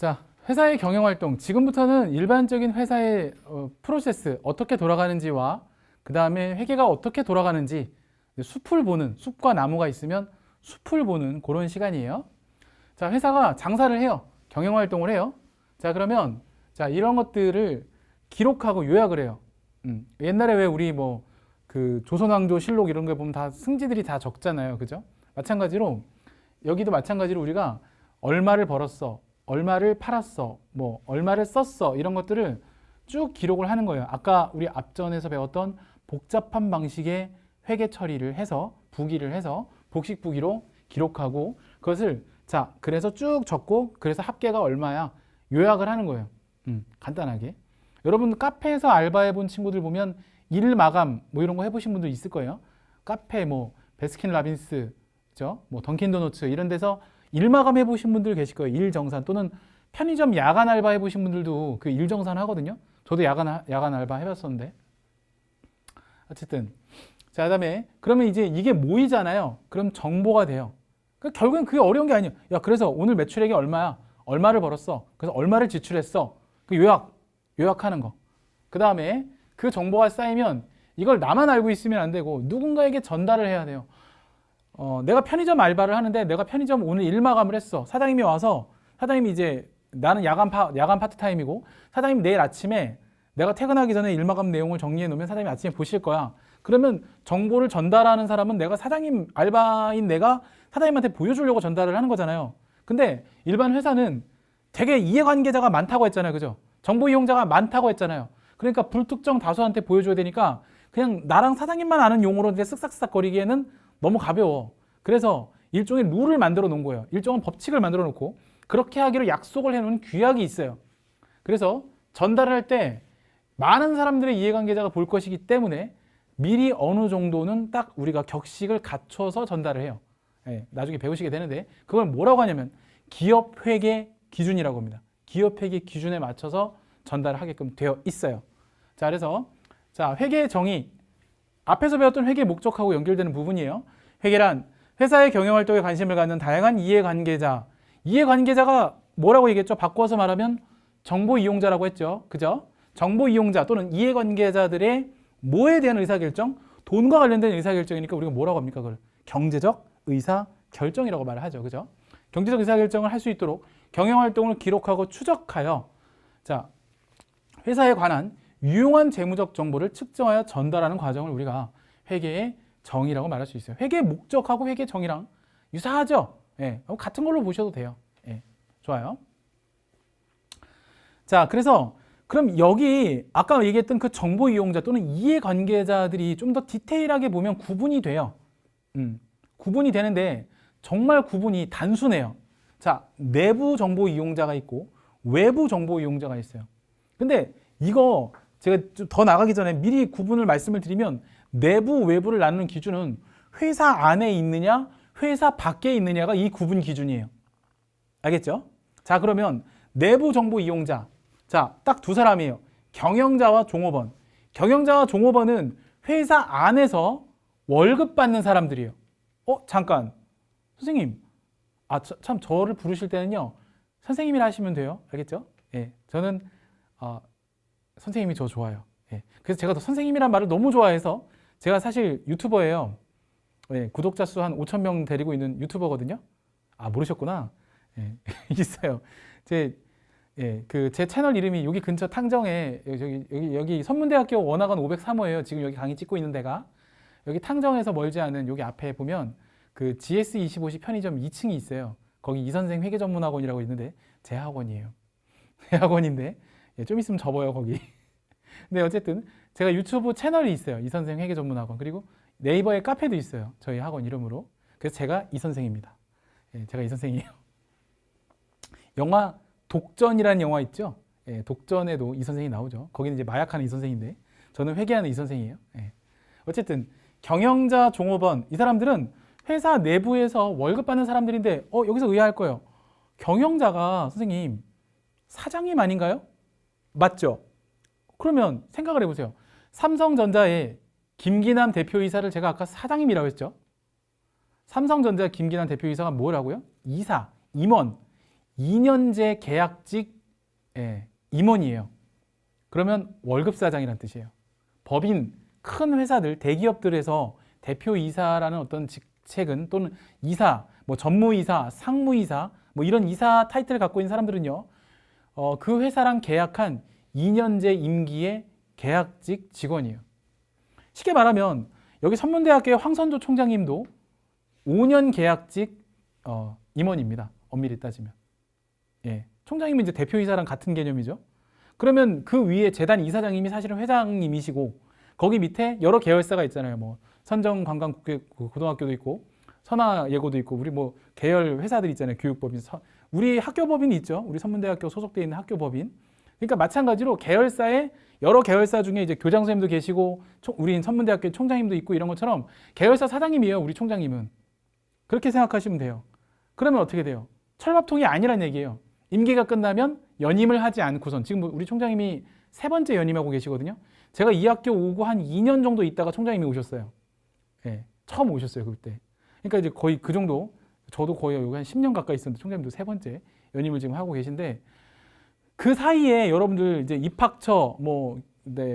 자, 회사의 경영활동. 지금부터는 일반적인 회사의 프로세스, 어떻게 돌아가는지와 그 다음에 회계가 어떻게 돌아가는지 숲을 보는, 숲과 나무가 있으면 숲을 보는 그런 시간이에요. 자, 회사가 장사를 해요. 경영활동을 해요. 자, 그러면 자, 이런 것들을 기록하고 요약을 해요. 옛날에 왜 우리 뭐 그 조선왕조 실록 이런 거 보면 다 승지들이 다 적잖아요. 그죠? 마찬가지로 여기도 마찬가지로 우리가 얼마를 벌었어, 얼마를 팔았어, 뭐 얼마를 썼어 이런 것들을 쭉 기록을 하는 거예요. 아까 우리 앞전에서 배웠던 복잡한 방식의 회계 처리를 해서 부기를 해서 복식부기로 기록하고 그것을 자 그래서 쭉 적고 그래서 합계가 얼마야 요약을 하는 거예요. 간단하게. 여러분 카페에서 알바해 본 친구들 보면 일 마감 뭐 이런 거 해보신 분들 있을 거예요. 카페 뭐 베스킨라빈스, 그죠? 뭐 던킨도너츠 이런 데서 일 마감 해보신 분들 계실 거예요. 일 정산 또는 편의점 야간 알바 해보신 분들도 그 일 정산 하거든요. 저도 야간 알바 해봤었는데 어쨌든 자 그다음에 그러면 이제 이게 모이잖아요. 그럼 정보가 돼요. 결국엔 그게 어려운 게 아니에요. 야 그래서 오늘 매출액이 얼마야? 얼마를 벌었어? 그래서 얼마를 지출했어? 그 요약하는 거. 그 다음에 그 정보가 쌓이면 이걸 나만 알고 있으면 안 되고 누군가에게 전달을 해야 돼요. 내가 편의점 알바를 하는데 내가 편의점 오늘 일 마감을 했어. 사장님이 와서 사장님이 이제 나는 야간 파트타임이고 사장님 내일 아침에 내가 퇴근하기 전에 일 마감 내용을 정리해 놓으면 사장님이 아침에 보실 거야. 그러면 정보를 전달하는 사람은 내가 사장님 알바인 내가 사장님한테 보여주려고 전달을 하는 거잖아요. 근데 일반 회사는 되게 이해관계자가 많다고 했잖아요. 그죠? 정보 이용자가 많다고 했잖아요. 그러니까 불특정 다수한테 보여줘야 되니까 그냥 나랑 사장님만 아는 용어로 이제 쓱싹쓱싹 거리기에는 너무 가벼워. 그래서 일종의 룰을 만들어 놓은 거예요. 일종의 법칙을 만들어 놓고 그렇게 하기로 약속을 해놓은 규약이 있어요. 그래서 전달을 할 때 많은 사람들의 이해관계자가 볼 것이기 때문에 미리 어느 정도는 딱 우리가 격식을 갖춰서 전달을 해요. 예, 나중에 배우시게 되는데 그걸 뭐라고 하냐면 기업회계 기준이라고 합니다. 기업회계 기준에 맞춰서 전달을 하게끔 되어 있어요. 자, 그래서 자 회계 정의 앞에서 배웠던 회계 목적하고 연결되는 부분이에요. 회계란 회사의 경영활동에 관심을 갖는 다양한 이해관계자가 뭐라고 얘기했죠? 바꿔서 말하면 정보 이용자라고 했죠. 그죠? 정보 이용자 또는 이해관계자들의 뭐에 대한 의사결정? 돈과 관련된 의사결정이니까 우리가 뭐라고 합니까? 그걸 경제적 의사결정이라고 말을 하죠. 그죠? 경제적 의사결정을 할 수 있도록 경영활동을 기록하고 추적하여 자 회사에 관한 유용한 재무적 정보를 측정하여 전달하는 과정을 우리가 회계의 정의라고 말할 수 있어요. 회계의 목적하고 회계의 정의랑 유사하죠? 예, 같은 걸로 보셔도 돼요. 예, 좋아요. 자, 그래서 그럼 여기 아까 얘기했던 그 정보 이용자 또는 이해관계자들이 좀 더 디테일하게 보면 구분이 돼요. 구분이 되는데 정말 구분이 단순해요. 자, 내부 정보 이용자가 있고 외부 정보 이용자가 있어요. 근데 이거 제가 더 나가기 전에 미리 구분을 말씀을 드리면 내부 외부를 나누는 기준은 회사 안에 있느냐 회사 밖에 있느냐가 이 구분 기준이에요. 알겠죠? 자 그러면 내부 정보 이용자 자 딱 두 사람이에요. 경영자와 종업원. 경영자와 종업원은 회사 안에서 월급 받는 사람들이에요. 잠깐 선생님 참 저를 부르실 때는요 선생님이라 하시면 돼요. 알겠죠? 예, 저는 선생님이 저 좋아요. 예. 그래서 제가 또 선생님이란 말을 너무 좋아해서 제가 사실 유튜버예요. 예, 구독자 수 한 5,000명 데리고 있는 유튜버거든요. 모르셨구나. 예, 있어요. 제 채널 이름이 여기 근처 탕정에 여기 선문대학교 원학원 503호예요. 지금 여기 강의 찍고 있는 데가 여기 탕정에서 멀지 않은 여기 앞에 보면 그 GS25시 편의점 2층이 있어요. 거기 이선생 회계전문학원이라고 있는데 제 학원이에요. 제 학원인데 좀 있으면 접어요 거기. 근데 어쨌든 제가 유튜브 채널이 있어요. 이선생 회계전문학원. 그리고 네이버에 카페도 있어요. 저희 학원 이름으로. 그래서 제가 이선생입니다. 예, 제가 이선생이에요. 영화 독전이라는 영화 있죠. 예, 독전에도 이선생이 나오죠. 거기는 이제 마약하는 이선생인데 저는 회계하는 이선생이에요. 예. 어쨌든 경영자, 종업원 이 사람들은 회사 내부에서 월급 받는 사람들인데 여기서 의아할 거예요. 경영자가 선생님 사장님 아닌가요? 맞죠? 그러면 생각을 해보세요. 삼성전자의 김기남 대표이사를 제가 아까 사장님이라고 했죠. 삼성전자 김기남 대표이사가 뭐라고요? 이사, 임원. 2년제 계약직 임원이에요. 그러면 월급사장이란 뜻이에요. 법인 큰 회사들, 대기업들에서 대표이사라는 어떤 직책은 또는 이사, 뭐 전무이사, 상무이사 뭐 이런 이사 타이틀을 갖고 있는 사람들은요. 그 회사랑 계약한 2년제 임기의 계약직 직원이에요. 쉽게 말하면 여기 선문대학교의 황선조 총장님도 5년 계약직 임원입니다. 엄밀히 따지면. 예, 총장님은 이제 대표이사랑 같은 개념이죠. 그러면 그 위에 재단 이사장님이 사실은 회장님이시고 거기 밑에 여러 계열사가 있잖아요. 뭐 선정관광고등학교도 있고 선화예고도 있고 우리 뭐 계열 회사들 있잖아요. 교육법인 우리 학교법인이 있죠. 우리 선문대학교 소속돼 있는 학교법인. 그러니까 마찬가지로 계열사에 여러 계열사 중에 이제 교장 선생님도 계시고 우리 선문대학교 총장님도 있고 이런 것처럼 계열사 사장님이에요. 우리 총장님은. 그렇게 생각하시면 돼요. 그러면 어떻게 돼요? 철밥통이 아니란 얘기예요. 임기가 끝나면 연임을 하지 않고선 지금 우리 총장님이 3번째 연임하고 계시거든요. 제가 이 학교 오고 한 2년 정도 있다가 총장님이 오셨어요. 예, 처음 오셨어요 그때. 그러니까 이제 거의 그 정도. 저도 거의 여기 한 10년 가까이 있었는데 총장님도 3번째 연임을 지금 하고 계신데 그 사이에 여러분들 이제 입학처, 뭐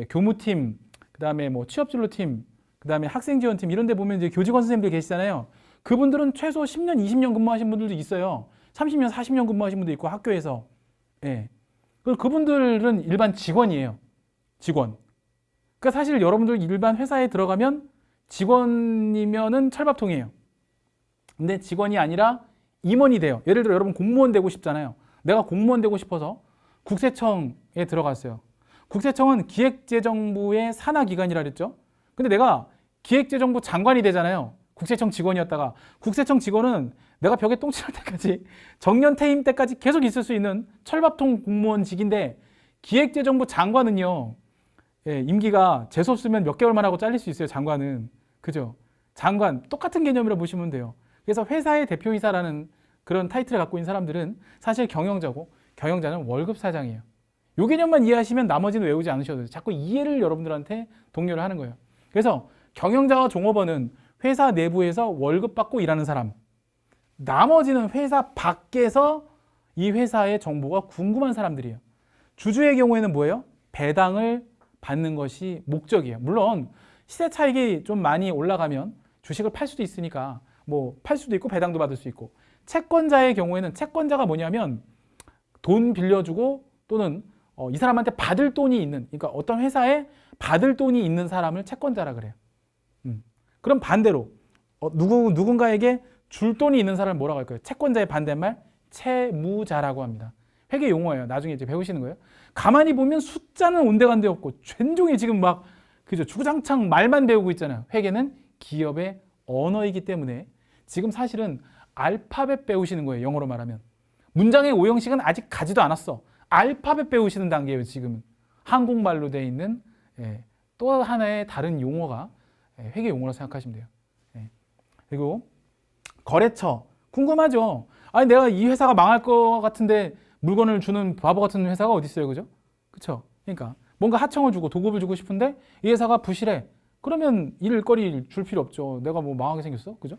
교무팀, 그다음에 뭐 취업진로팀, 그다음에 학생지원팀 이런 데 보면 이제 교직원 선생님들 계시잖아요. 그분들은 최소 10년, 20년 근무하신 분들도 있어요. 30년, 40년 근무하신 분도 있고 학교에서. 예. 그분들은 일반 직원이에요. 직원. 그러니까 사실 여러분들 일반 회사에 들어가면 직원이면은 철밥통이에요. 근데 직원이 아니라 임원이 돼요. 예를 들어 여러분 공무원 되고 싶잖아요. 내가 공무원 되고 싶어서 국세청에 들어갔어요. 국세청은 기획재정부의 산하기관이라 그랬죠. 근데 내가 기획재정부 장관이 되잖아요. 국세청 직원이었다가 국세청 직원은 내가 벽에 똥 칠할 때까지 정년 퇴임 때까지 계속 있을 수 있는 철밥통 공무원직인데 기획재정부 장관은요. 예, 임기가 재수없으면 몇 개월만 하고 잘릴 수 있어요. 장관은. 그죠? 장관 똑같은 개념이라 보시면 돼요. 그래서 회사의 대표이사라는 그런 타이틀을 갖고 있는 사람들은 사실 경영자고 경영자는 월급 사장이에요. 이 개념만 이해하시면 나머지는 외우지 않으셔도 돼요. 자꾸 이해를 여러분들한테 독려를 하는 거예요. 그래서 경영자와 종업원은 회사 내부에서 월급 받고 일하는 사람. 나머지는 회사 밖에서 이 회사의 정보가 궁금한 사람들이에요. 주주의 경우에는 뭐예요? 배당을 받는 것이 목적이에요. 물론 시세 차익이 좀 많이 올라가면 주식을 팔 수도 있으니까 뭐 팔 수도 있고 배당도 받을 수 있고 채권자의 경우에는 채권자가 뭐냐면 돈 빌려주고 또는 이 사람한테 받을 돈이 있는 그러니까 어떤 회사에 받을 돈이 있는 사람을 채권자라 그래요. 그럼 반대로 누군가에게 줄 돈이 있는 사람을 뭐라고 할까요? 채권자의 반대말 채무자라고 합니다. 회계 용어예요. 나중에 이제 배우시는 거예요. 가만히 보면 숫자는 온데간데 없고全종이 지금 막 그죠 주구장창 말만 배우고 있잖아요. 회계는 기업의 언어이기 때문에 지금 사실은 알파벳 배우시는 거예요. 영어로 말하면. 문장의 오형식은 아직 가지도 않았어. 알파벳 배우시는 단계예요. 지금은. 한국말로 되어 있는 또 하나의 다른 용어가 회계 용어라고 생각하시면 돼요. 그리고 거래처. 궁금하죠? 아니 내가 이 회사가 망할 것 같은데 물건을 주는 바보 같은 회사가 어디 있어요. 그죠? 그렇죠? 그러니까 뭔가 하청을 주고 도급을 주고 싶은데 이 회사가 부실해. 그러면 일거리 줄 필요 없죠. 내가 뭐 망하게 생겼어? 그죠?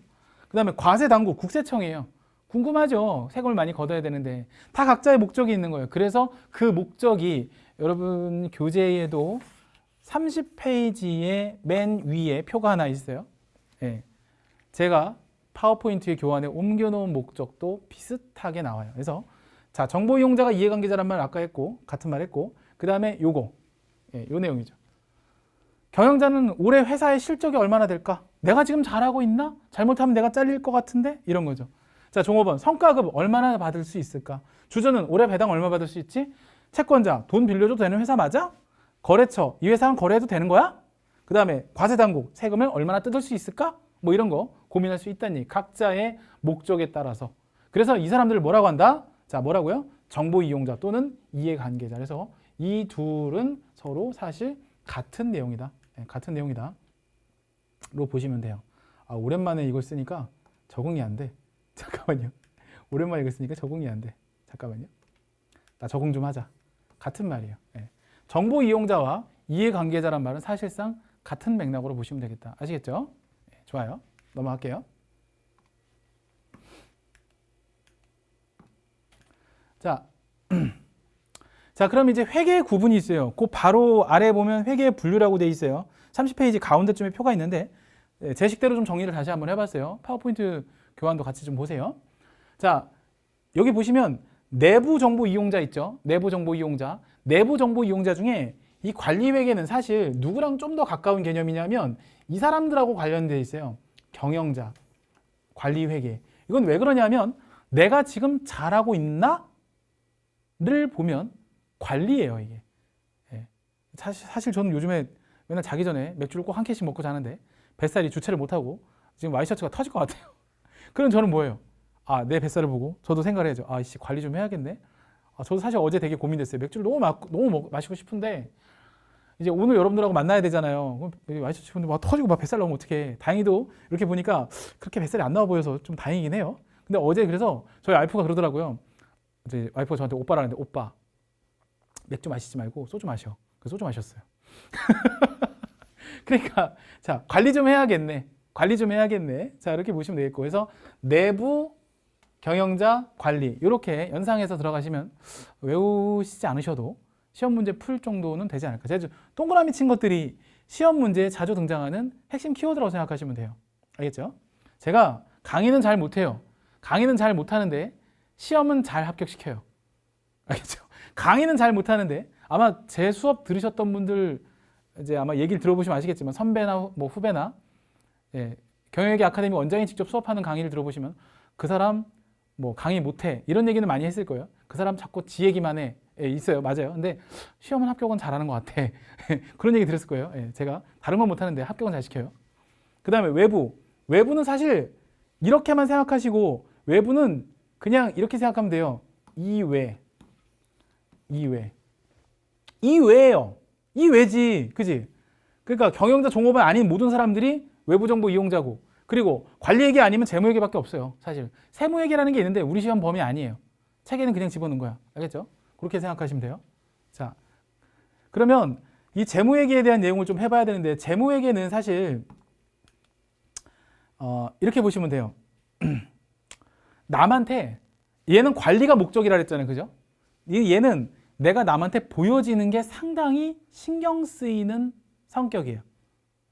그 다음에 과세당국, 국세청이에요. 궁금하죠? 세금을 많이 걷어야 되는데 다 각자의 목적이 있는 거예요. 그래서 그 목적이 여러분 교재에도 30페이지의 맨 위에 표가 하나 있어요. 제가 파워포인트의 교환에 옮겨놓은 목적도 비슷하게 나와요. 그래서 자 정보 이용자가 이해관계자란 말 아까 했고 같은 말 했고 그 다음에 요거 요 내용이죠. 경영자는 올해 회사의 실적이 얼마나 될까? 내가 지금 잘하고 있나? 잘못하면 내가 잘릴 것 같은데? 이런 거죠. 자, 종업원, 성과급 얼마나 받을 수 있을까? 주주는 올해 배당 얼마 받을 수 있지? 채권자, 돈 빌려줘도 되는 회사 맞아? 거래처, 이 회사는 거래해도 되는 거야? 그 다음에 과세당국, 세금을 얼마나 뜯을 수 있을까? 뭐 이런 거 고민할 수 있다니 각자의 목적에 따라서. 그래서 이 사람들을 뭐라고 한다? 자, 뭐라고요? 정보 이용자 또는 이해관계자. 그래서 이 둘은 서로 사실 같은 내용이다. 같은 내용이다. 로 보시면 돼요. 아, 오랜만에 이걸 쓰니까 적응이 안 돼. 잠깐만요. 오랜만에 이걸 쓰니까 적응이 안 돼. 잠깐만요. 나 적응 좀 하자. 같은 말이에요. 정보 이용자와 이해관계자란 말은 사실상 같은 맥락으로 보시면 되겠다. 아시겠죠? 좋아요. 넘어갈게요. 자, 자, 그럼 이제 회계 구분이 있어요. 그 바로 아래 보면 회계 분류라고 돼 있어요. 30페이지 가운데쯤에 표가 있는데 제 식대로 좀 정리를 다시 한번 해봤어요. 파워포인트 교환도 같이 좀 보세요. 자, 여기 보시면 내부 정보 이용자 있죠. 내부 정보 이용자. 내부 정보 이용자 중에 이 관리 회계는 사실 누구랑 좀 더 가까운 개념이냐면 이 사람들하고 관련돼 있어요. 경영자, 관리 회계. 이건 왜 그러냐면 내가 지금 잘하고 있나? 를 보면 관리예요, 이게. 예. 사실 저는 요즘에 맨날 자기 전에 맥주를 꼭 한 캔씩 먹고 자는데 뱃살이 주체를 못하고 지금 와이셔츠가 터질 것 같아요. 그럼 저는 뭐예요? 아, 내 뱃살을 보고 저도 생각을 해야죠. 아, 씨, 관리 좀 해야겠네. 아, 저도 사실 어제 되게 고민됐어요. 맥주를 너무 마시고 싶은데 이제 오늘 여러분들하고 만나야 되잖아요. 그럼 와이셔츠 입는데 막 터지고 막 뱃살 나오면 어떡해. 다행히도 이렇게 보니까 그렇게 뱃살이 안 나와 보여서 좀 다행이긴 해요. 근데 어제 그래서 저희 와이프가 그러더라고요. 이제 와이프가 저한테 오빠라는데 오빠 맥주 마시지 말고 소주 마셔. 그래서 소주 마셨어요. 그러니까 자, 관리 좀 해야겠네. 관리 좀 해야겠네. 자, 이렇게 보시면 되겠고. 그래서 내부 경영자 관리 이렇게 연상해서 들어가시면 외우시지 않으셔도 시험 문제 풀 정도는 되지 않을까. 제가 동그라미 친 것들이 시험 문제에 자주 등장하는 핵심 키워드라고 생각하시면 돼요. 알겠죠? 제가 강의는 잘 못해요. 강의는 잘 못하는데 시험은 잘 합격시켜요. 알겠죠? 강의는 잘 못하는데 아마 제 수업 들으셨던 분들 이제 아마 얘기를 들어보시면 아시겠지만 선배나 뭐 후배나 예, 경영회계 아카데미 원장이 직접 수업하는 강의를 들어보시면 그 사람 뭐 강의 못해 이런 얘기는 많이 했을 거예요. 그 사람 자꾸 지 얘기만 해. 예, 있어요. 맞아요. 근데 시험은 합격은 잘하는 것 같아. 그런 얘기 들었을 거예요. 예, 제가 다른 건 못하는데 합격은 잘 시켜요. 그 다음에 외부는 사실 이렇게만 생각하시고 외부는 그냥 이렇게 생각하면 돼요. 이외예요. 이외지, 그지? 그러니까 경영자 종업원 아닌 모든 사람들이 외부 정보 이용자고, 그리고 관리회계 아니면 재무회계밖에 없어요. 사실 세무회계라는 게 있는데 우리 시험 범위 아니에요. 책에는 그냥 집어넣은 거야. 알겠죠? 그렇게 생각하시면 돼요. 자, 그러면 이 재무회계에 대한 내용을 좀 해봐야 되는데 재무회계는 사실 이렇게 보시면 돼요. 남한테 얘는 관리가 목적이라 그랬잖아요. 그죠? 얘는 내가 남한테 보여지는 게 상당히 신경 쓰이는 성격이에요.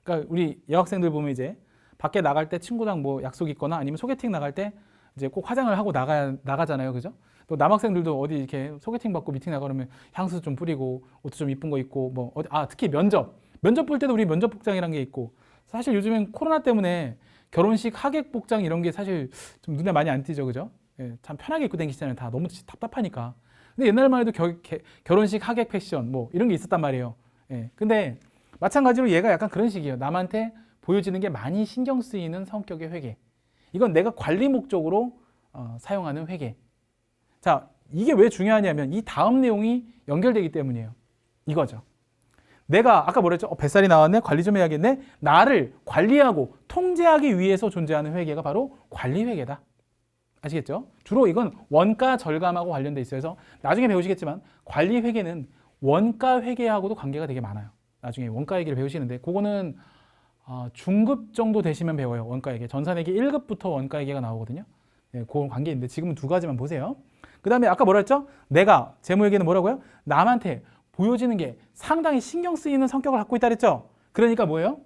그러니까 우리 여학생들 보면 이제 밖에 나갈 때 친구랑 뭐 약속 있거나 아니면 소개팅 나갈 때 이제 꼭 화장을 하고 나가잖아요. 그죠? 또 남학생들도 어디 이렇게 소개팅 받고 미팅 나가 그러면 향수 좀 뿌리고 옷도 좀 이쁜 거 입고 뭐 특히 면접 볼 때도 우리 면접 복장이란 게 있고 사실 요즘엔 코로나 때문에 결혼식 하객 복장 이런 게 사실 좀 눈에 많이 안 띄죠. 그죠? 예, 참 편하게 입고 다니시잖아요. 다 너무 답답하니까. 근데 옛날만 해도 결혼식 하객 패션 뭐 이런 게 있었단 말이에요. 예, 근데 마찬가지로 얘가 약간 그런 식이에요. 남한테 보여지는 게 많이 신경 쓰이는 성격의 회계. 이건 내가 관리 목적으로 사용하는 회계. 자, 이게 왜 중요하냐면 이 다음 내용이 연결되기 때문이에요. 이거죠. 내가 아까 뭐랬죠? 뱃살이 나왔네? 관리 좀 해야겠네? 나를 관리하고 통제하기 위해서 존재하는 회계가 바로 관리회계다. 아시겠죠? 주로 이건 원가 절감하고 관련돼 있어요. 그래서 나중에 배우시겠지만 관리회계는 원가회계하고도 관계가 되게 많아요. 나중에 원가회계를 배우시는데 그거는 중급 정도 되시면 배워요. 원가회계. 전산회계 1급부터 원가회계가 나오거든요. 네, 그런 관계인데 지금은 두 가지만 보세요. 그 다음에 아까 뭐라 했죠? 내가 재무회계는 뭐라고요? 남한테 보여지는 게 상당히 신경 쓰이는 성격을 갖고 있다 그랬죠? 그러니까 뭐예요?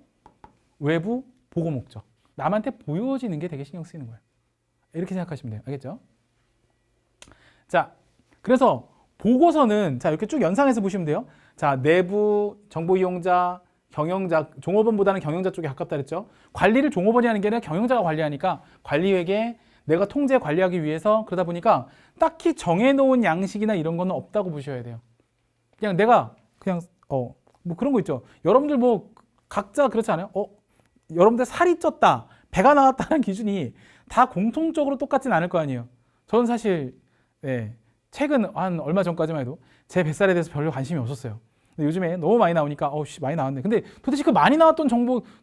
외부 보고 목적. 남한테 보여지는 게 되게 신경 쓰이는 거예요. 이렇게 생각하시면 돼요. 알겠죠? 자, 그래서 보고서는 자 이렇게 쭉 연상해서 보시면 돼요. 자, 내부 정보 이용자, 경영자, 종업원보다는 경영자 쪽에 가깝다 그랬죠? 관리를 종업원이 하는 게 아니라 경영자가 관리하니까 관리회계 내가 통제 관리하기 위해서 그러다 보니까 딱히 정해놓은 양식이나 이런 거는 없다고 보셔야 돼요. 그냥 내가 그냥 뭐 그런 거 있죠. 여러분들 뭐 각자 그렇지 않아요? 여러분들 살이 쪘다, 배가 나왔다는 기준이 다 공통적으로 똑같진 않을 거 아니에요. 저는 사실 최근 한 얼마 전까지만 해도 제 뱃살에 대해서 별로 관심이 없었어요. 근데 요즘에 너무 많이 나오니까 많이 나왔네. 근데 도대체 그 많이 나왔던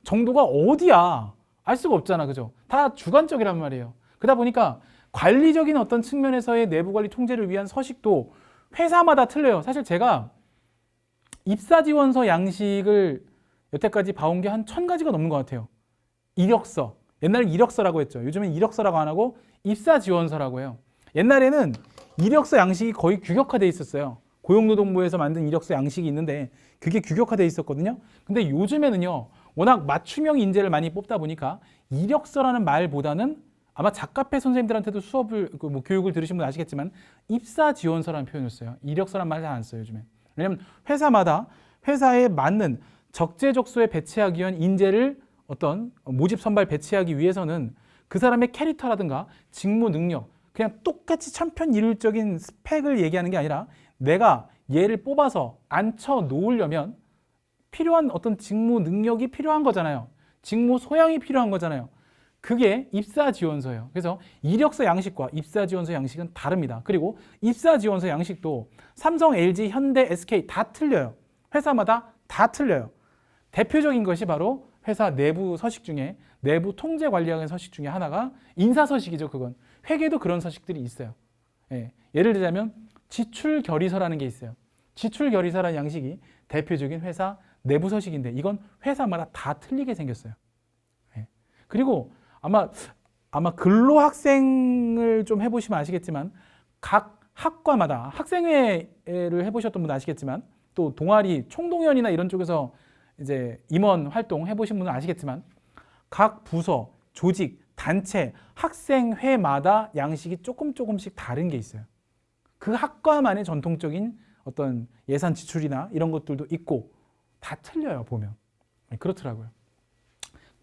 정도가 어디야? 알 수가 없잖아. 그죠? 다 주관적이란 말이에요. 그러다 보니까 관리적인 어떤 측면에서의 내부 관리 통제를 위한 서식도 회사마다 틀려요. 사실 제가 입사 지원서 양식을 여태까지 봐온 게 한 1000가지가 넘는 것 같아요. 이력서. 옛날에 이력서라고 했죠. 요즘엔 이력서라고 안 하고 입사 지원서라고 해요. 옛날에는 이력서 양식이 거의 규격화돼 있었어요. 고용노동부에서 만든 이력서 양식이 있는데 그게 규격화돼 있었거든요. 근데 요즘에는요, 워낙 맞춤형 인재를 많이 뽑다 보니까 이력서라는 말보다는 아마 작가패 선생님들한테도 수업을 뭐 교육을 들으신 분 아시겠지만 입사 지원서라는 표현을 써요. 이력서란 말 잘 안 써요, 요즘에. 왜냐면 회사마다 회사에 맞는 적재적소에 배치하기 위한 인재를 어떤 모집 선발 배치하기 위해서는 그 사람의 캐릭터라든가 직무 능력, 그냥 똑같이 천편일률적인 스펙을 얘기하는 게 아니라 내가 얘를 뽑아서 앉혀 놓으려면 필요한 어떤 직무 능력이 필요한 거잖아요. 직무 소양이 필요한 거잖아요. 그게 입사 지원서예요. 그래서 이력서 양식과 입사 지원서 양식은 다릅니다. 그리고 입사 지원서 양식도 삼성, LG, 현대, SK 다 틀려요. 회사마다 다 틀려요. 대표적인 것이 바로 회사 내부 서식 중에 내부 통제 관리하는 서식 중에 하나가 인사 서식이죠. 그건 회계도 그런 서식들이 있어요. 예. 예를 들자면 지출 결의서라는 게 있어요. 지출 결의서라는 양식이 대표적인 회사 내부 서식인데 이건 회사마다 다 틀리게 생겼어요. 예. 그리고 아마 근로학생을 좀 해보시면 아시겠지만 각 학과마다 학생회를 해보셨던 분 아시겠지만 또 동아리 총동연이나 이런 쪽에서 이제 임원 활동 해보신 분은 아시겠지만 각 부서, 조직, 단체, 학생회마다 양식이 조금씩 다른 게 있어요. 그 학과만의 전통적인 어떤 예산 지출이나 이런 것들도 있고 다 틀려요, 보면. 그렇더라고요.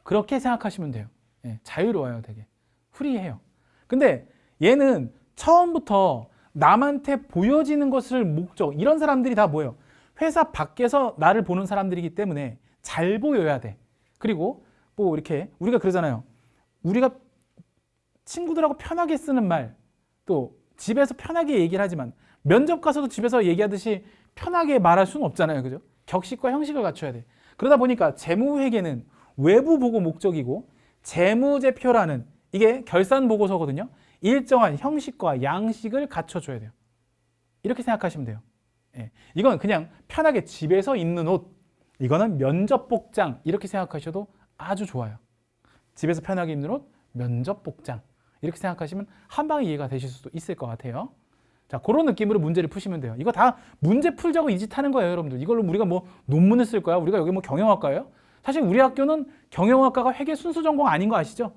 그렇게 생각하시면 돼요. 예, 자유로워요, 되게. 프리해요. 근데 얘는 처음부터 남한테 보여지는 것을 목적, 이런 사람들이 다 뭐예요? 회사 밖에서 나를 보는 사람들이기 때문에 잘 보여야 돼. 그리고 뭐 이렇게 우리가 그러잖아요. 우리가 친구들하고 편하게 쓰는 말, 또 집에서 편하게 얘기를 하지만 면접 가서도 집에서 얘기하듯이 편하게 말할 수는 없잖아요. 그죠? 격식과 형식을 갖춰야 돼. 그러다 보니까 재무회계는 외부 보고 목적이고 재무제표라는 이게 결산 보고서거든요. 일정한 형식과 양식을 갖춰줘야 돼요. 이렇게 생각하시면 돼요. 예. 이건 그냥 편하게 집에서 입는 옷, 이거는 면접 복장 이렇게 생각하셔도 아주 좋아요. 집에서 편하게 입는 옷, 면접 복장 이렇게 생각하시면 한 방에 이해가 되실 수도 있을 것 같아요. 자, 그런 느낌으로 문제를 푸시면 돼요. 이거 다 문제 풀자고 이 짓 하는 거예요, 여러분들. 이걸로 우리가 뭐 논문을 쓸 거야? 우리가 여기 뭐 경영학과예요? 사실 우리 학교는 경영학과가 회계 순수 전공 아닌 거 아시죠?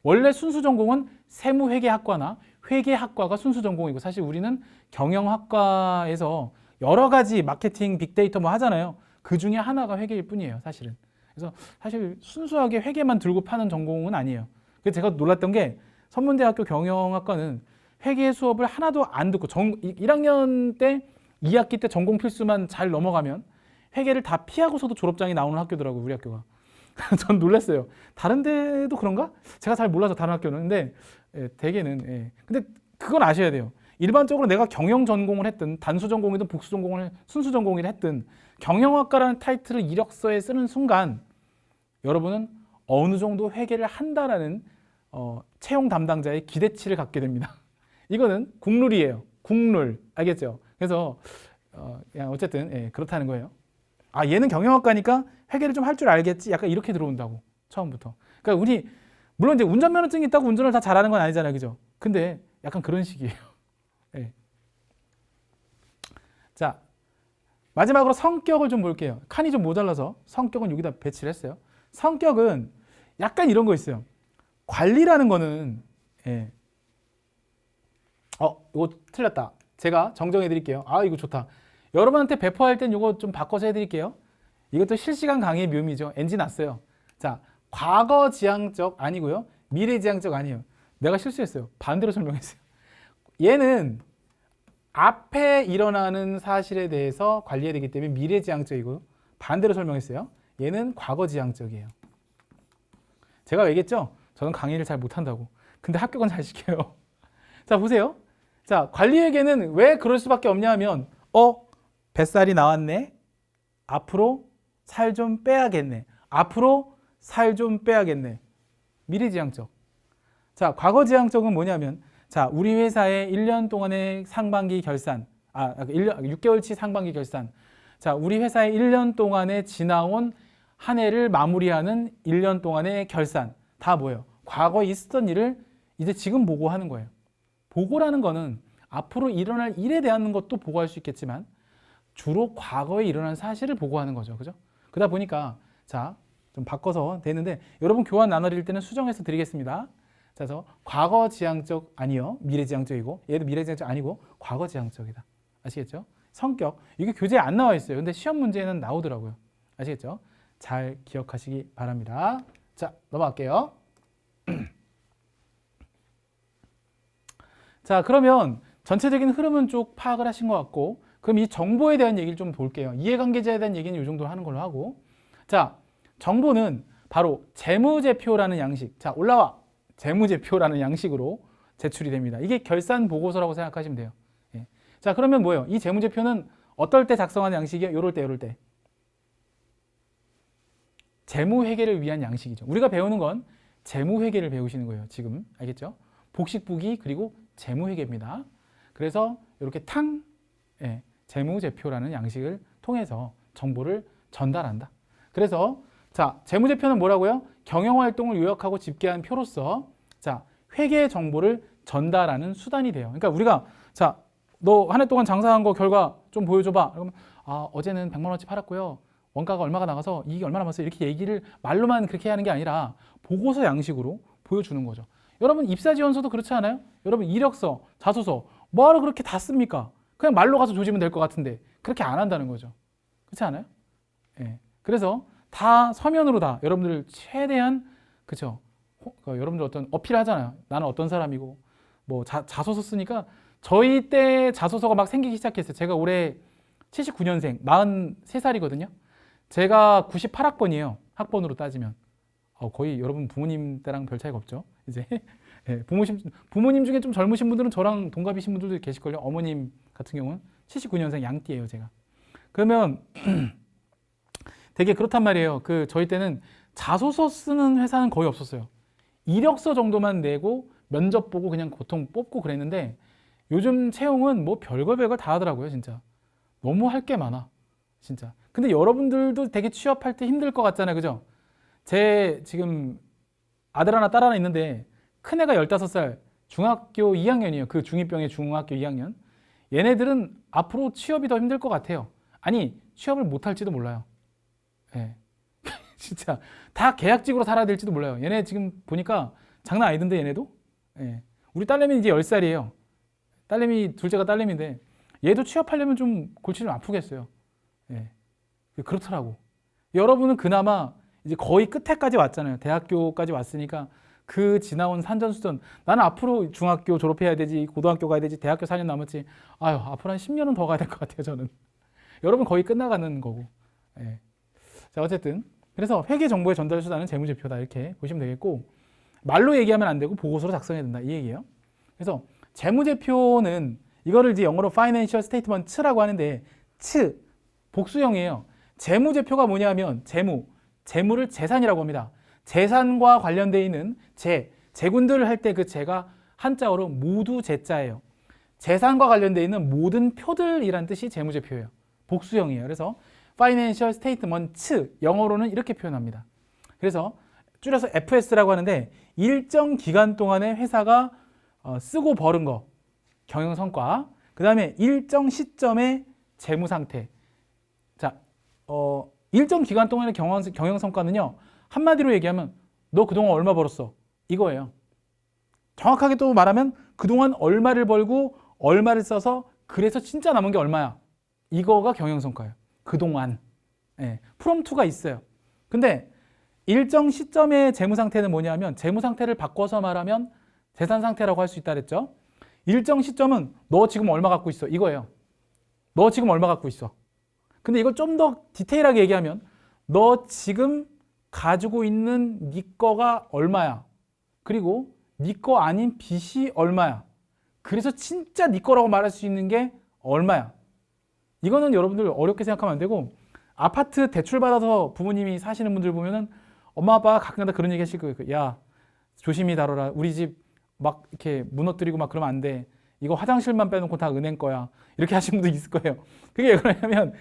원래 순수 전공은 세무회계학과나 회계학과가 순수 전공이고 사실 우리는 경영학과에서 여러 가지 마케팅, 빅데이터 뭐 하잖아요. 그 중에 하나가 회계일 뿐이에요, 사실은. 그래서 사실 순수하게 회계만 들고 파는 전공은 아니에요. 그래서 제가 놀랐던 게 선문대학교 경영학과는 회계 수업을 하나도 안 듣고 1학년 때 2학기 때 전공 필수만 잘 넘어가면 회계를 다 피하고서도 졸업장이 나오는 학교더라고요, 우리 학교가. 전 놀랐어요. 다른 데도 그런가? 제가 잘 몰라서 다른 학교는. 근데 대개는. 예. 근데 그건 아셔야 돼요. 일반적으로 내가 경영 전공을 했든 단수 전공이든 복수 전공을 순수 전공이든 했든 경영학과라는 타이틀을 이력서에 쓰는 순간 여러분은 어느 정도 회계를 한다라는 채용 담당자의 기대치를 갖게 됩니다. 이거는 국룰이에요. 국룰. 알겠죠? 그래서 그냥 어쨌든 예, 그렇다는 거예요. 아, 얘는 경영학과니까 회계를 좀 할 줄 알겠지. 약간 이렇게 들어온다고. 처음부터. 그러니까 우리 물론 이제 운전면허증이 있다고 운전을 다 잘하는 건 아니잖아요. 그죠? 근데 약간 그런 식이에요. 네. 자, 마지막으로 성격을 좀 볼게요. 칸이 좀 모자라서 성격은 여기다 배치를 했어요. 성격은 약간 이런 거 있어요. 관리라는 거는 예. 이거 틀렸다. 제가 정정해 드릴게요. 아, 이거 좋다. 여러분한테 배포할 땐 이거 좀 바꿔서 해드릴게요. 이것도 실시간 강의의 묘미죠. NG 났어요. 자, 과거지향적 아니고요. 미래지향적 아니에요. 내가 실수했어요. 반대로 설명했어요. 얘는 앞에 일어나는 사실에 대해서 관리해야 되기 때문에 미래지향적이고요. 반대로 설명했어요. 얘는 과거지향적이에요. 제가 얘기했죠? 저는 강의를 잘 못한다고. 근데 합격은 잘 시켜요. 자, 보세요. 자, 관리에게는 왜 그럴 수밖에 없냐 하면 뱃살이 나왔네. 앞으로 살 좀 빼야겠네. 앞으로 살 좀 빼야겠네. 미래지향적. 자, 과거지향적은 뭐냐면 자, 우리 회사의 1년 동안의 상반기 결산 6개월치 상반기 결산. 자, 우리 회사의 1년 동안에 지나온 한 해를 마무리하는 1년 동안의 결산. 다 뭐예요? 과거에 있었던 일을 이제 지금 보고하는 거예요. 보고라는 거는 앞으로 일어날 일에 대한 것도 보고할 수 있겠지만 주로 과거에 일어난 사실을 보고하는 거죠. 그죠? 그러다 보니까 자, 좀 바꿔서 되는데 여러분 교환 나눠드릴 때는 수정해서 드리겠습니다. 자, 그래서 과거지향적 아니요. 미래지향적이고 얘도 미래지향적 아니고 과거지향적이다. 아시겠죠? 성격. 이게 교재에 안 나와 있어요. 근데 시험 문제에는 나오더라고요. 아시겠죠? 잘 기억하시기 바랍니다. 자, 넘어갈게요. 자, 그러면 전체적인 흐름은 쭉 파악을 하신 것 같고 그럼 이 정보에 대한 얘기를 좀 볼게요. 이해관계자에 대한 얘기는 이 정도로 하는 걸로 하고 자, 정보는 바로 재무제표라는 양식. 자, 올라와. 재무제표라는 양식으로 제출이 됩니다. 이게 결산 보고서라고 생각하시면 돼요. 예. 자, 그러면 뭐예요? 이 재무제표는 어떨 때 작성하는 양식이에요? 요럴 때, 요럴 때. 재무회계를 위한 양식이죠. 우리가 배우는 건 재무회계를 배우시는 거예요. 지금 알겠죠? 복식부기 그리고 재무회계입니다. 그래서 이렇게 예, 재무제표라는 양식을 통해서 정보를 전달한다. 그래서 자, 재무제표는 뭐라고요? 경영활동을 요약하고 집계한 표로서 자, 회계 정보를 전달하는 수단이 돼요. 그러니까 우리가 자, 너 한 해 동안 장사한 거 결과 좀 보여줘봐. 그러면 아, 어제는 100만 원어치 팔았고요. 원가가 얼마가 나가서 이익이 얼마나 남았어요. 이렇게 얘기를 말로만 그렇게 하는 게 아니라 보고서 양식으로 보여주는 거죠. 여러분 입사지원서도 그렇지 않아요? 여러분 이력서, 자소서 뭐하러 그렇게 다 씁니까? 그냥 말로 가서 조지면 될 것 같은데 그렇게 안 한다는 거죠. 그렇지 않아요? 예. 그래서 다 서면으로 다 여러분들 최대한 그쵸? 여러분들 어떤 어필하잖아요. 나는 어떤 사람이고 뭐 자소서 쓰니까 저희 때 자소서가 막 생기기 시작했어요. 제가 올해 79년생 43살이거든요. 제가 98학번이에요. 학번으로 따지면 거의 여러분 부모님 때랑 별 차이가 없죠. 이제 예, 부모님 중에 좀 젊으신 분들은 저랑 동갑이신 분들도 계실걸요. 어머님 같은 경우는 79년생 양띠예요, 제가. 그러면 되게 그렇단 말이에요. 저희 때는 자소서 쓰는 회사는 거의 없었어요. 이력서 정도만 내고 면접 보고 그냥 보통 뽑고 그랬는데 요즘 채용은 뭐 별걸 다 하더라고요, 진짜. 너무 할 게 많아, 진짜. 근데 여러분들도 되게 취업할 때 힘들 것 같잖아요, 그죠? 제 지금 아들 하나 딸 하나 있는데 큰애가 15살 중학교 2학년이에요. 그 중2병의 중학교 2학년. 얘네들은 앞으로 취업이 더 힘들 것 같아요. 아니 취업을 못할지도 몰라요. 예. 진짜 다 계약직으로 살아야 될지도 몰라요. 얘네 지금 보니까 장난 아니던데 얘네도. 예. 우리 딸내미 이제 10살이에요. 딸내미 둘째가 딸내미인데 얘도 취업하려면 좀 골치 좀 아프겠어요. 예. 그렇더라고. 여러분은 그나마 이제 거의 끝에까지 왔잖아요. 대학교까지 왔으니까 그 지나온 산전수전. 나는 앞으로 중학교 졸업해야 되지, 고등학교 가야 되지, 대학교 4년 남았지. 아유, 앞으로 한 10년은 더 가야 될 것 같아요, 저는. 여러분 거의 끝나가는 거고. 예. 자, 어쨌든 그래서 회계 정보의 전달 수단은 재무제표다 이렇게 보시면 되겠고 말로 얘기하면 안 되고 보고서로 작성해야 된다 이 얘기예요. 그래서 재무제표는 이거를 이제 영어로 Financial Statement라고 하는데 복수형이에요. 재무제표가 뭐냐면 재무를 재산이라고 합니다. 재산과 관련되어 있는 재군들을 할 때 그 재가 한자어로 모두 재자예요. 재산과 관련되어 있는 모든 표들이란 뜻이 재무제표예요. 복수형이에요. 그래서 Financial Statement 영어로는 이렇게 표현합니다. 그래서 줄여서 FS라고 하는데 일정 기간 동안에 회사가 쓰고 벌은 거 경영성과 그 다음에 일정 시점의 재무상태. 자, 일정 기간 동안의 경영성과는요 한마디로 얘기하면 너 그동안 얼마 벌었어 이거예요. 정확하게 또 말하면 그동안 얼마를 벌고 얼마를 써서 그래서 진짜 남은 게 얼마야 이거가 경영성과예요. 그동안. 예, from to가 있어요. 근데 일정 시점의 재무상태는 뭐냐면 재무상태를 바꿔서 말하면 재산상태라고 할 수 있다 그랬죠. 일정 시점은 너 지금 얼마 갖고 있어 이거예요. 너 지금 얼마 갖고 있어. 근데 이걸 좀 더 디테일하게 얘기하면 너 지금 가지고 있는 네 거가 얼마야. 그리고 네 거 아닌 빚이 얼마야. 그래서 진짜 네 거라고 말할 수 있는 게 얼마야. 이거는 여러분들 어렵게 생각하면 안 되고 아파트 대출 받아서 부모님이 사시는 분들 보면은 엄마 아빠가 가끔가다 그런 얘기 하실 거예요. 야 조심히 다뤄라. 우리 집 막 이렇게 무너뜨리고 막 그러면 안 돼. 이거 화장실만 빼놓고 다 은행 거야. 이렇게 하시는 분도 있을 거예요. 그게 왜 그러냐면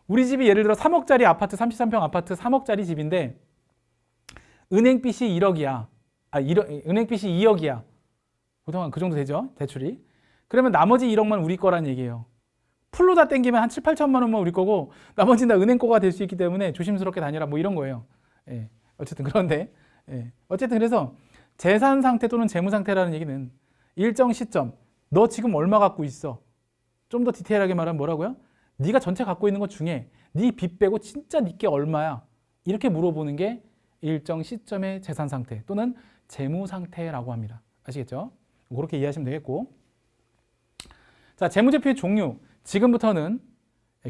우리 집이 예를 들어 3억짜리 아파트 33평 아파트 3억짜리 집인데 은행빚이 1억이야. 은행빚이 2억이야. 보통 그 정도 되죠. 대출이. 그러면 나머지 1억만 우리 거란 얘기예요. 풀로 다 땡기면 한 7, 8천만 원만 우리 거고 나머지는 다 은행 거가 될 수 있기 때문에 조심스럽게 다니라 뭐 이런 거예요. 예. 어쨌든 그런데 어쨌든 그래서 재산 상태 또는 재무 상태라는 얘기는 일정 시점 너 지금 얼마 갖고 있어? 좀 더 디테일하게 말하면 뭐라고요? 네가 전체 갖고 있는 것 중에 네 빚 빼고 진짜 네게 얼마야? 이렇게 물어보는 게 일정 시점의 재산 상태 또는 재무 상태라고 합니다. 아시겠죠? 그렇게 이해하시면 되겠고, 자, 재무제표의 종류. 지금부터는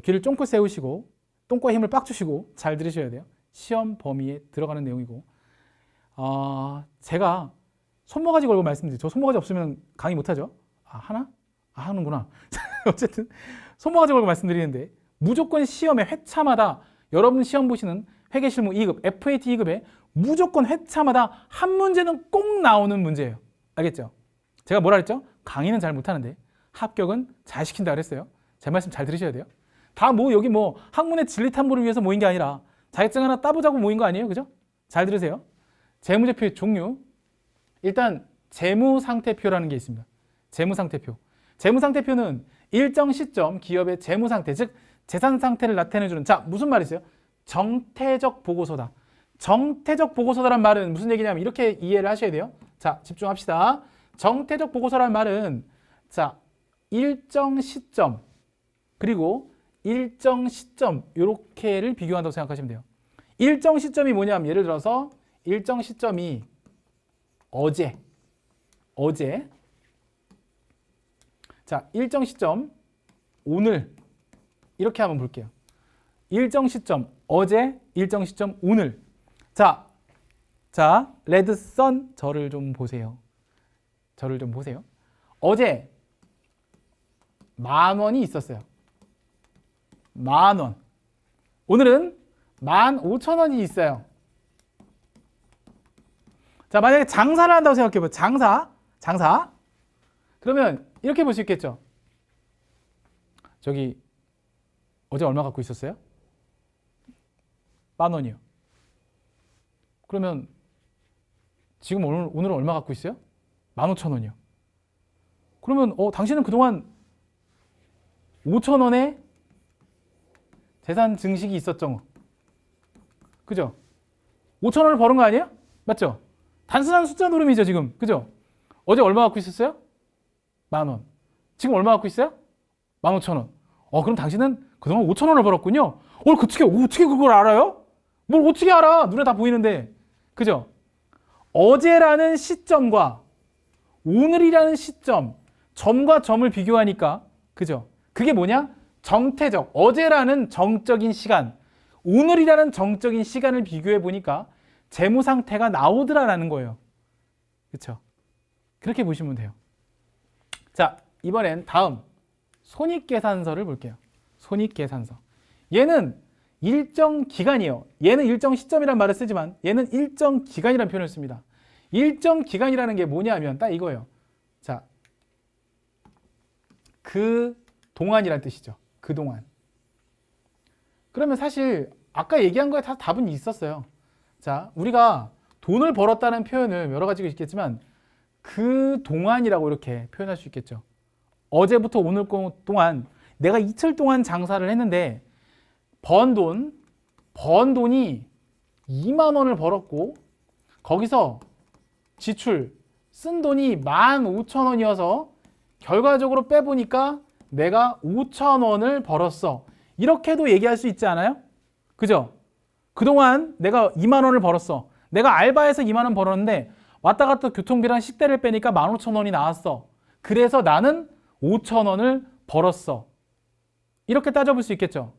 귀를 쫑긋 세우시고 똥꼬에 힘을 빡 주시고 잘 들으셔야 돼요. 시험 범위에 들어가는 내용이고, 제가 손모가지 걸고 말씀드리죠. 저 손모가지 없으면 강의 못하죠. 하나? 하는구나. 어쨌든 손모가지 걸고 말씀드리는데, 무조건 시험에 회차마다 여러분 시험 보시는 회계실무 2급, FAT 2급에 무조건 회차마다 한 문제는 꼭 나오는 문제예요. 알겠죠? 제가 뭐라 그랬죠? 강의는 잘 못하는데 합격은 잘 시킨다 그랬어요. 제 말씀 잘 들으셔야 돼요. 다 뭐 여기 뭐 학문의 진리 탐구를 위해서 모인 게 아니라 자격증 하나 따보자고 모인 거 아니에요? 그죠? 잘 들으세요. 재무제표의 종류. 일단 재무상태표라는 게 있습니다. 재무상태표. 재무상태표는 일정 시점 기업의 재무상태, 즉 재산상태를 나타내주는, 자, 무슨 말이세요? 정태적 보고서다. 정태적 보고서다란 말은 무슨 얘기냐면 이렇게 이해를 하셔야 돼요. 자, 집중합시다. 정태적 보고서란 말은, 자, 일정 시점 그리고 일정 시점 요렇게를 비교한다고 생각하시면 돼요. 일정 시점이 뭐냐면 예를 들어서 일정 시점이 어제. 자, 일정 시점 오늘 이렇게 한번 볼게요. 일정 시점 어제, 일정 시점 오늘. 자, 레드선 저를 좀 보세요. 어제 10,000원이 있었어요. 10,000원. 오늘은 15,000원이 있어요. 자, 만약에 장사를 한다고 생각해봐요. 장사. 그러면 이렇게 볼 수 있겠죠. 저기 어제 얼마 갖고 있었어요? 10,000원이요. 그러면 지금 오늘은 얼마 갖고 있어요? 15,000원이요. 그러면 당신은 그동안 5,000원의 재산 증식이 있었죠. 그죠? 5,000원을 버는 거 아니에요? 맞죠? 단순한 숫자 노름이죠, 지금. 그죠? 어제 얼마 갖고 있었어요? 10,000원. 지금 얼마 갖고 있어요? 15,000원. 그럼 당신은 그동안 5,000원을 벌었군요. 어떻게 그걸 알아요? 뭘 어떻게 알아? 눈에 다 보이는데. 그죠? 어제라는 시점과 오늘이라는 시점, 점과 점을 비교하니까, 그죠? 그게 뭐냐? 정태적, 어제라는 정적인 시간, 오늘이라는 정적인 시간을 비교해 보니까 재무 상태가 나오더라라는 거예요. 그렇죠? 그렇게 보시면 돼요. 자, 이번엔 다음 손익계산서를 볼게요. 손익계산서. 얘는 일정 기간이에요. 얘는 일정 시점이란 말을 쓰지만 얘는 일정 기간이라는 표현을 씁니다. 일정 기간이라는 게 뭐냐면 딱 이거예요. 자, 그 동안이란 뜻이죠. 그동안. 그러면 사실 아까 얘기한 거에 다 답은 있었어요. 자, 우리가 돈을 벌었다는 표현을 여러 가지가 있겠지만 그 동안이라고 이렇게 표현할 수 있겠죠. 어제부터 오늘 동안 내가 이틀 동안 장사를 했는데 번 돈이 2만 원을 벌었고 거기서 지출, 쓴 돈이 15,000원이어서 결과적으로 빼보니까 내가 5,000원을 벌었어. 이렇게도 얘기할 수 있지 않아요? 그죠? 그동안 내가 2만 원을 벌었어. 내가 알바해서 2만 원 벌었는데 왔다 갔다 교통비랑 식대를 빼니까 15,000원이 나왔어. 그래서 나는 5,000원을 벌었어. 이렇게 따져볼 수 있겠죠?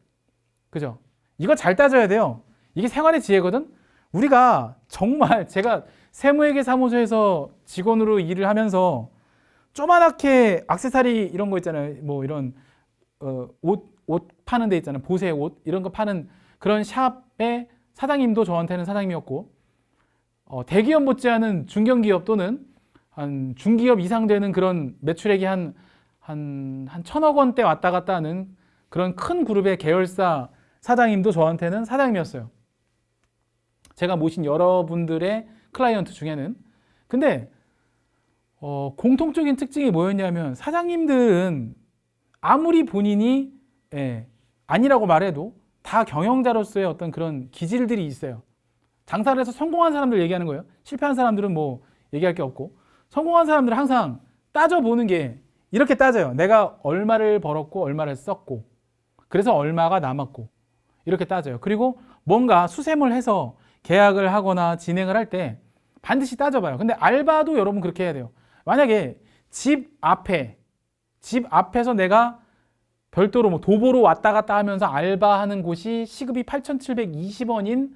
그죠? 이거 잘 따져야 돼요. 이게 생활의 지혜거든? 우리가 정말 제가 세무회계사무소에서 직원으로 일을 하면서 조그맣게 액세서리 이런 거 있잖아요. 뭐 이런 옷 파는 데 있잖아요. 보세 옷 이런 거 파는 그런 샵의 사장님도 저한테는 사장님이었고 대기업 못지않은 중견기업 또는 한 중기업 이상 되는 그런 매출액이 한 1,000억 원대 왔다 갔다 하는 그런 큰 그룹의 계열사 사장님도 저한테는 사장님이었어요. 제가 모신 여러분들의 클라이언트 중에는. 근데 공통적인 특징이 뭐였냐면 사장님들은 아무리 본인이 아니라고 말해도 다 경영자로서의 어떤 그런 기질들이 있어요. 장사를 해서 성공한 사람들 얘기하는 거예요. 실패한 사람들은 뭐 얘기할 게 없고, 성공한 사람들은 항상 따져보는 게 이렇게 따져요. 내가 얼마를 벌었고 얼마를 썼고 그래서 얼마가 남았고 이렇게 따져요. 그리고 뭔가 수셈을 해서 계약을 하거나 진행을 할 때 반드시 따져봐요. 근데 알바도 여러분 그렇게 해야 돼요. 만약에 집 앞에서 내가 별도로 뭐 도보로 왔다 갔다 하면서 알바하는 곳이 시급이 8,720원인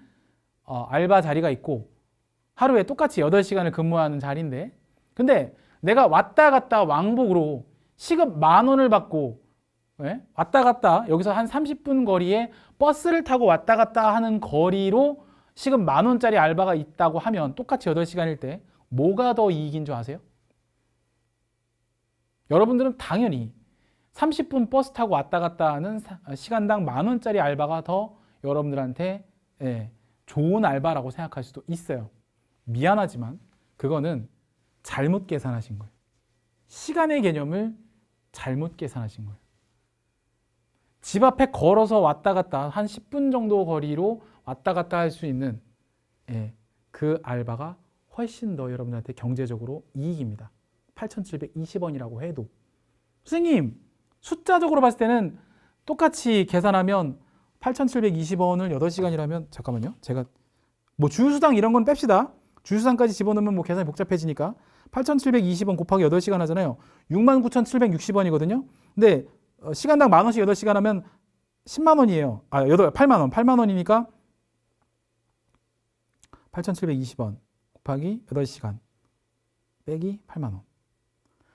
알바 자리가 있고 하루에 똑같이 8시간을 근무하는 자리인데, 근데 내가 왔다 갔다 왕복으로 시급 10,000원을 받고 왔다 갔다 여기서 한 30분 거리에 버스를 타고 왔다 갔다 하는 거리로 시급 10,000원짜리 알바가 있다고 하면 똑같이 8시간일 때 뭐가 더 이익인 줄 아세요? 여러분들은 당연히 30분 버스 타고 왔다 갔다 하는 시간당 10,000원짜리 알바가 더 여러분들한테 좋은 알바라고 생각할 수도 있어요. 미안하지만 그거는 잘못 계산하신 거예요. 시간의 개념을 잘못 계산하신 거예요. 집 앞에 걸어서 왔다 갔다 한 10분 정도 거리로 왔다 갔다 할 수 있는 그 알바가 훨씬 더 여러분들한테 경제적으로 이익입니다. 8,720원이라고 해도. 선생님, 숫자적으로 봤을 때는 똑같이 계산하면 8,720원을 8시간이라면 잠깐만요. 제가 뭐 주유수당 이런 건 뺍시다. 주유수당까지 집어넣으면 뭐 계산이 복잡해지니까 8,720원 곱하기 8시간 하잖아요. 69,760원이거든요. 근데 시간당 10,000원씩 8시간 하면 10만 원이에요. 8만 원. 8만 원이니까 8,720원 곱하기 8시간 빼기 8만 원.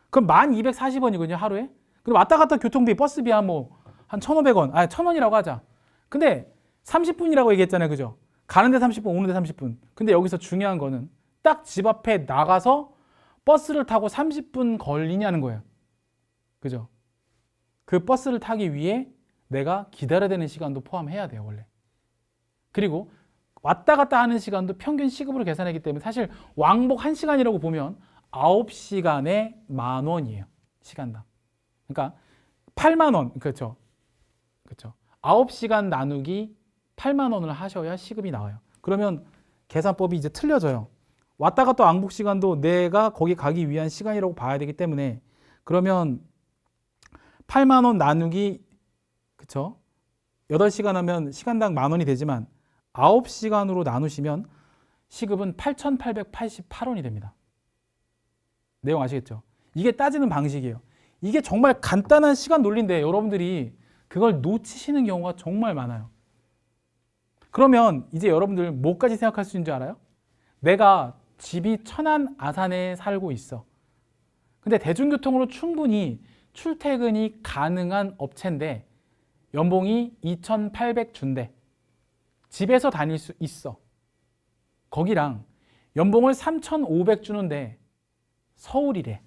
그럼 1,240원이거든요, 하루에. 그럼 왔다 갔다 교통비, 버스비 한 1,500원. 1,000원이라고 하자. 근데 30분이라고 얘기했잖아요. 그죠? 가는데 30분, 오는데 30분. 근데 여기서 중요한 거는 딱 집 앞에 나가서 버스를 타고 30분 걸리냐는 거예요. 그죠? 그 버스를 타기 위해 내가 기다려야 되는 시간도 포함해야 돼요, 원래. 그리고 왔다 갔다 하는 시간도 평균 시급으로 계산하기 때문에 사실 왕복 1시간이라고 보면 9시간에 10,000원이에요. 시간당. 그러니까 8만 원. 그렇죠. 9시간 나누기 8만 원을 하셔야 시급이 나와요. 그러면 계산법이 이제 틀려져요. 왔다 갔다 왕복 시간도 내가 거기 가기 위한 시간이라고 봐야 되기 때문에, 그러면 8만 원 나누기, 그쵸? 8시간 하면 시간당 10,000원이 되지만 9시간으로 나누시면 시급은 8,888원이 됩니다. 내용 아시겠죠? 이게 따지는 방식이에요. 이게 정말 간단한 시간 논리인데 여러분들이 그걸 놓치시는 경우가 정말 많아요. 그러면 이제 여러분들 뭐까지 생각할 수 있는 줄 알아요? 내가 집이 천안 아산에 살고 있어. 근데 대중교통으로 충분히 출퇴근이 가능한 업체인데 연봉이 2,800 준대. 집에서 다닐 수 있어. 거기랑 연봉을 3,500 주는데 서울이래.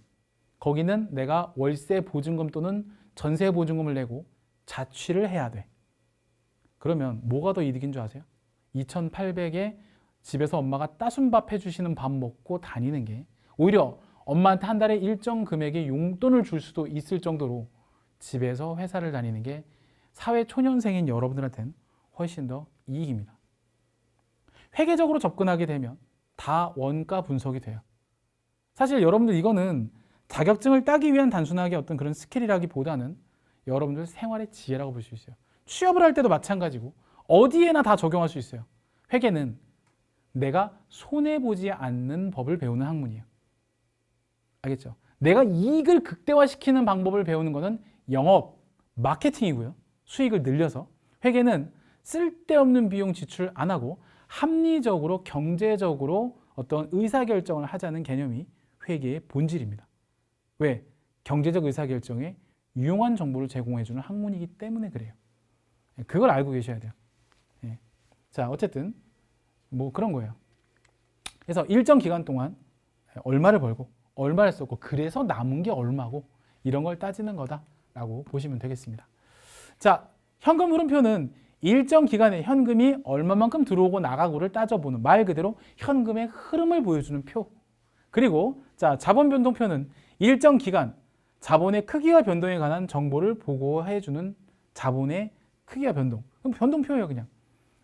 거기는 내가 월세 보증금 또는 전세 보증금을 내고 자취를 해야 돼. 그러면 뭐가 더 이득인 줄 아세요? 2,800에 집에서 엄마가 따순밥 해주시는 밥 먹고 다니는 게 오히려 엄마한테 한 달에 일정 금액의 용돈을 줄 수도 있을 정도로 집에서 회사를 다니는 게 사회 초년생인 여러분들한테는 훨씬 더 이익입니다. 회계적으로 접근하게 되면 다 원가 분석이 돼요. 사실 여러분들 이거는 자격증을 따기 위한 단순하게 어떤 그런 스킬이라기보다는 여러분들 생활의 지혜라고 볼 수 있어요. 취업을 할 때도 마찬가지고 어디에나 다 적용할 수 있어요. 회계는 내가 손해보지 않는 법을 배우는 학문이에요. 알겠죠? 내가 이익을 극대화시키는 방법을 배우는 것은 영업, 마케팅이고요. 수익을 늘려서. 회계는 쓸데없는 비용 지출 안 하고 합리적으로 경제적으로 어떤 의사결정을 하자는 개념이 회계의 본질입니다. 왜? 경제적 의사결정에 유용한 정보를 제공해주는 학문이기 때문에 그래요. 그걸 알고 계셔야 돼요. 자, 어쨌든 뭐 그런 거예요. 그래서 일정 기간 동안 얼마를 벌고 얼마를 썼고 그래서 남은 게 얼마고 이런 걸 따지는 거다라고 보시면 되겠습니다. 자, 현금 흐름표는 일정 기간에 현금이 얼마만큼 들어오고 나가고를 따져보는 말 그대로 현금의 흐름을 보여주는 표. 그리고 자, 자본 변동표는 일정 기간 자본의 크기와 변동에 관한 정보를 보고해 주는 자본의 크기와 변동. 그럼 변동표예요, 그냥.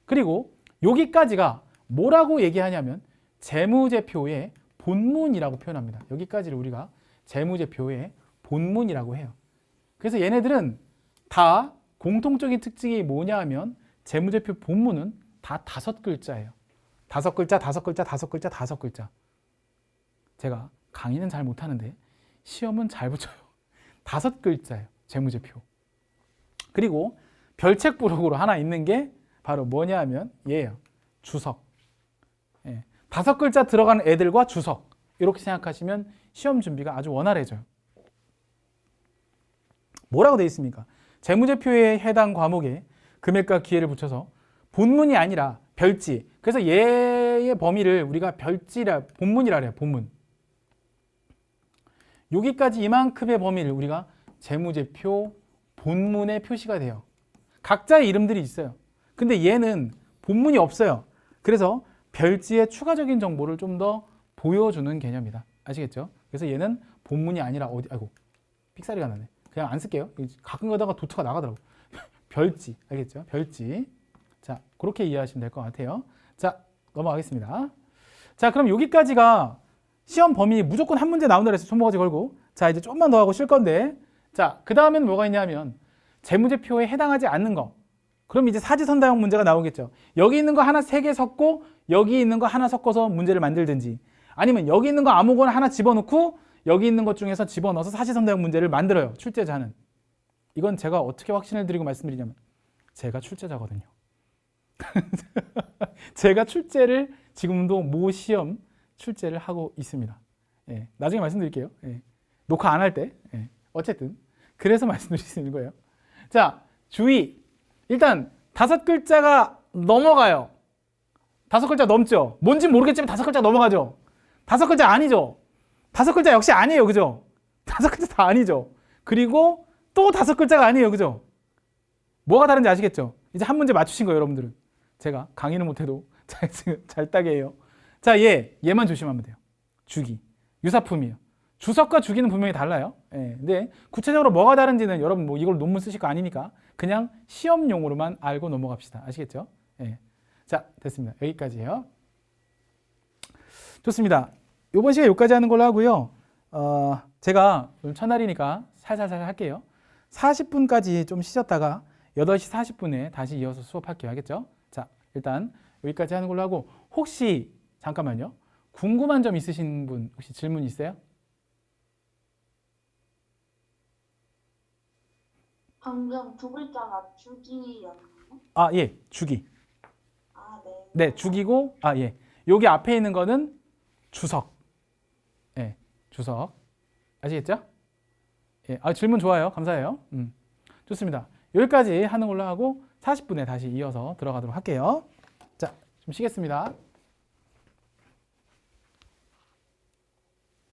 그리고 여기까지가 뭐라고 얘기하냐면 재무제표의 본문이라고 표현합니다. 여기까지를 우리가 재무제표의 본문이라고 해요. 그래서 얘네들은 다 공통적인 특징이 뭐냐 하면 재무제표 본문은 다 5글자예요. 5글자, 5글자, 5글자, 5글자. 제가 강의는 잘 못하는데 시험은 잘 붙여요. 5글자예요. 재무제표. 그리고 별책 부록으로 하나 있는 게 바로 뭐냐 하면 얘예요. 주석. 5글자 들어가는 애들과 주석. 이렇게 생각하시면 시험 준비가 아주 원활해져요. 뭐라고 되어 있습니까? 재무제표에 해당 과목에 금액과 기회를 붙여서 본문이 아니라 별지. 그래서 얘의 범위를 우리가 별지라, 본문이라 그래요. 본문. 여기까지 이만큼의 범위를 우리가 재무제표 본문에 표시가 돼요. 각자의 이름들이 있어요. 근데 얘는 본문이 없어요. 그래서 별지의 추가적인 정보를 좀 더 보여주는 개념이다. 아시겠죠? 그래서 얘는 본문이 아니라 어디, 아이고, 삑사리가 나네. 그냥 안 쓸게요. 가끔 가다가 도트가 나가더라고. 별지, 알겠죠? 별지. 자, 그렇게 이해하시면 될 것 같아요. 자, 넘어가겠습니다. 자, 그럼 여기까지가 시험 범위 무조건 한 문제 나온다 그래서 손모가지 걸고, 자, 이제 조금만 더 하고 쉴 건데, 자, 그 다음에는 뭐가 있냐면 재무제표에 해당하지 않는 거. 그럼 이제 사지선다형 문제가 나오겠죠. 여기 있는 거 하나 3개 섞고 여기 있는 거 하나 섞어서 문제를 만들든지, 아니면 여기 있는 거 아무거나 하나 집어넣고 여기 있는 것 중에서 집어넣어서 사지선다형 문제를 만들어요. 출제자는. 이건 제가 어떻게 확신을 드리고 말씀드리냐면 제가 출제자거든요. 제가 출제를 지금도 모 시험 출제를 하고 있습니다. 예, 나중에 말씀드릴게요. 예, 녹화 안 할 때. 예, 어쨌든 그래서 말씀드릴 수 있는 거예요. 자, 주의. 일단 5글자가 넘어가요. 5글자 넘죠. 뭔지 모르겠지만 5글자 넘어가죠. 5글자 아니죠. 5글자 역시 아니에요. 그죠? 5글자 다 아니죠. 그리고 또 5글자가 아니에요. 그죠? 뭐가 다른지 아시겠죠? 이제 한 문제 맞추신 거예요, 여러분들은. 제가 강의는 못해도 잘 따게 해요. 자, 얘만 조심하면 돼요. 주기. 유사품이에요. 주석과 주기는 분명히 달라요. 예, 근데 구체적으로 뭐가 다른지는 여러분 뭐 이걸 논문 쓰실 거 아니니까 그냥 시험용으로만 알고 넘어갑시다. 아시겠죠? 예. 자, 됐습니다. 여기까지예요. 좋습니다. 이번 시간 여기까지 하는 걸로 하고요. 제가 오늘 첫날이니까 살살살 할게요. 40분까지 좀 쉬셨다가 8시 40분에 다시 이어서 수업할게요. 알겠죠? 자, 일단 여기까지 하는 걸로 하고, 혹시 잠깐만요. 궁금한 점 있으신 분 혹시 질문 있어요? 방금 2글자가 주기였나요? 아, 예. 주기. 아, 네. 네, 주기고, 아, 예. 여기 앞에 있는 거는 주석. 예, 주석. 아시겠죠? 예, 아, 질문 좋아요. 감사해요. 좋습니다. 여기까지 하는 걸로 하고 40분에 다시 이어서 들어가도록 할게요. 자, 좀 쉬겠습니다.